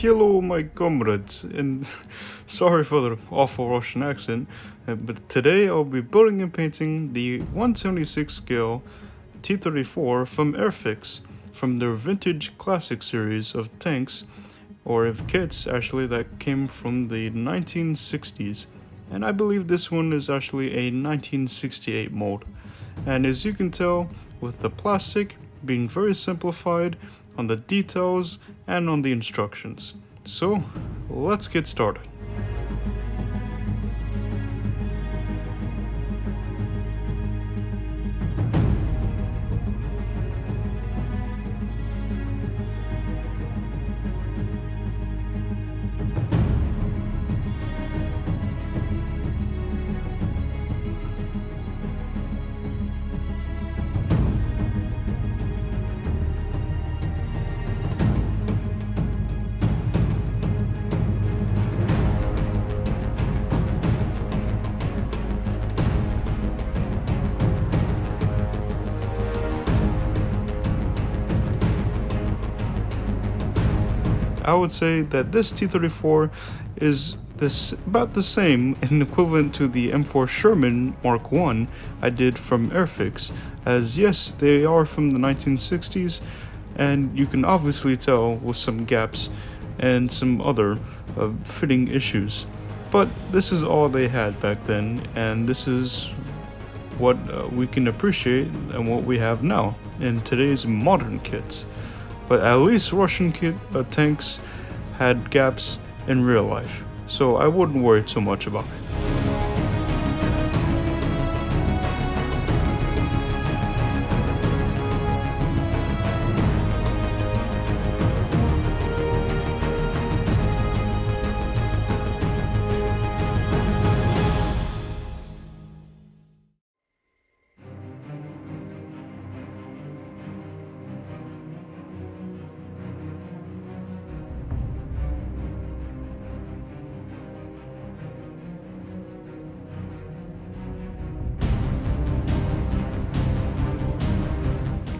Hello, my comrades, and sorry for the awful Russian accent, but today I'll be building and painting the 176 scale T34 from Airfix, from their vintage classic series of tanks, or of kits actually, that came from the 1960s, and I believe this one is actually a 1968 mold. And as you can tell, with the plastic being very simplified on the details and on the instructions. So, let's get started. I would say that this T-34 is about the same and equivalent to the M4 Sherman Mark I I did from Airfix, as yes, they are from the 1960s, and you can obviously tell with some gaps and some other fitting issues. But this is all they had back then, and this is what we can appreciate and what we have now in today's modern kits. But at least Russian tanks had gaps in real life, so I wouldn't worry too much about it.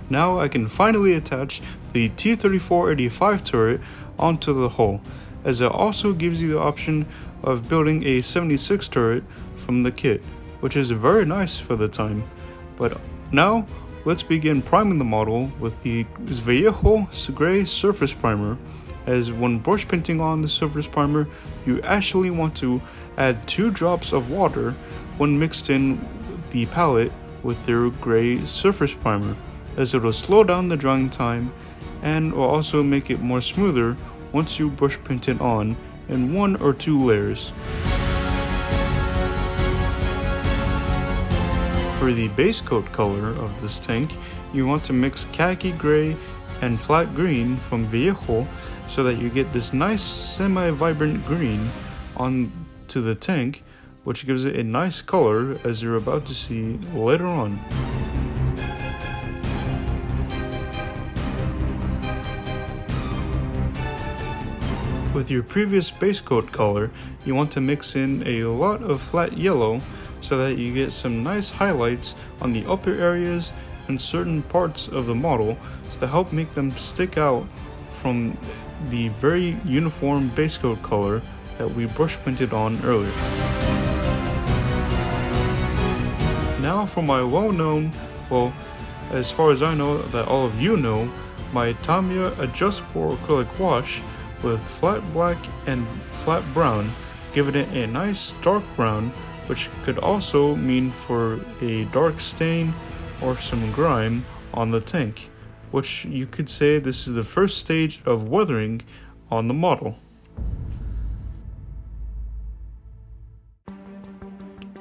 Now I can finally attach the T34-85 turret onto the hull, as it also gives you the option of building a 76 turret from the kit, which is very nice for the time. But now, let's begin priming the model with the Vallejo Gray surface primer, as when brush painting on the surface primer, you actually want to add 2 drops of water when mixed in the palette with your gray surface primer, as it will slow down the drying time and will also make it more smoother once you brush paint it on in 1 or 2 layers. For the base coat color of this tank, you want to mix khaki gray and flat green from Vallejo so that you get this nice semi-vibrant green onto the tank, which gives it a nice color as you're about to see later on. With your previous base coat color, you want to mix in a lot of flat yellow so that you get some nice highlights on the upper areas and certain parts of the model to help make them stick out from the very uniform base coat color that we brush painted on earlier. Now for my well, as far as I know that all of you know, my Tamiya adjustable acrylic wash with flat black and flat brown, giving it a nice dark brown, which could also mean for a dark stain or some grime on the tank, which you could say this is the first stage of weathering on the model.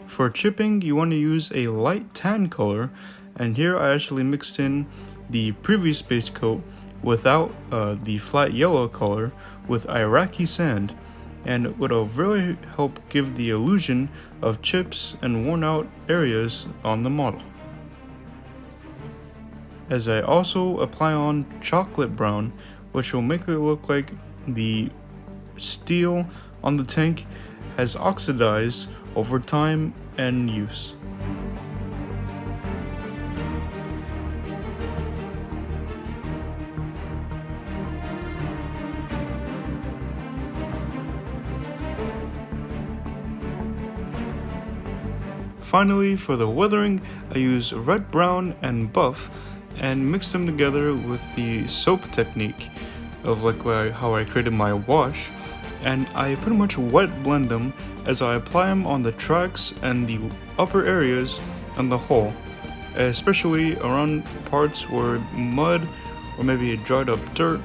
For chipping, you want to use a light tan color, and here I actually mixed in the previous base coat without the flat yellow color with Iraqi sand, and it will really help give the illusion of chips and worn out areas on the model. As I also apply on chocolate brown, which will make it look like the steel on the tank has oxidized over time and use. Finally, for the weathering, I use red, brown, and buff and mix them together with the soap technique of how I created my wash, and I pretty much wet blend them as I apply them on the tracks and the upper areas and the hull, especially around parts where mud or maybe dried up dirt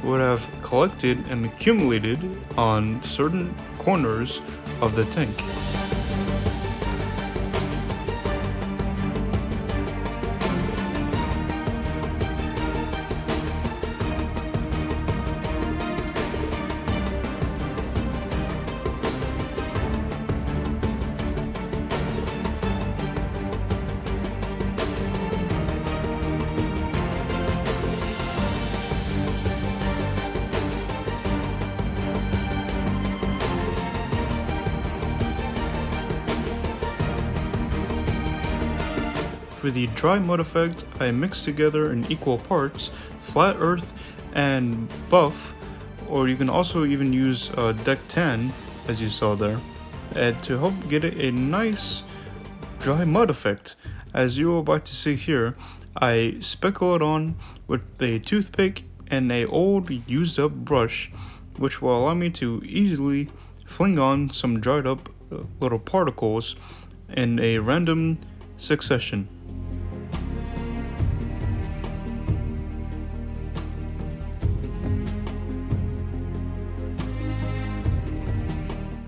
would have collected and accumulated on certain corners of the tank. For the dry mud effect, I mix together in equal parts flat earth and buff, or you can also even use deck tan, as you saw there, to help get it a nice dry mud effect. As you are about to see here, I speckle it on with a toothpick and a old used up brush, which will allow me to easily fling on some dried up little particles in a random succession.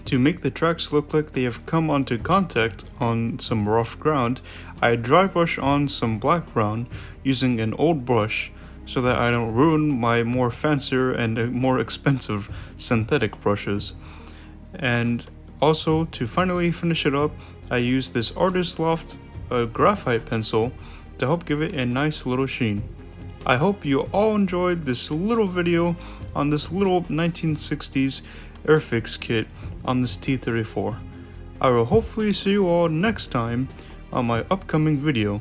To make the tracks look like they have come onto contact on some rough ground, I dry brush on some black brown using an old brush so that I don't ruin my more fancier and more expensive synthetic brushes. And also, to finally finish it up, I use this Artist Loft graphite pencil to help give it a nice little sheen. I hope you all enjoyed this little video on this little 1960s Airfix kit on this T34. I will hopefully see you all next time on my upcoming video.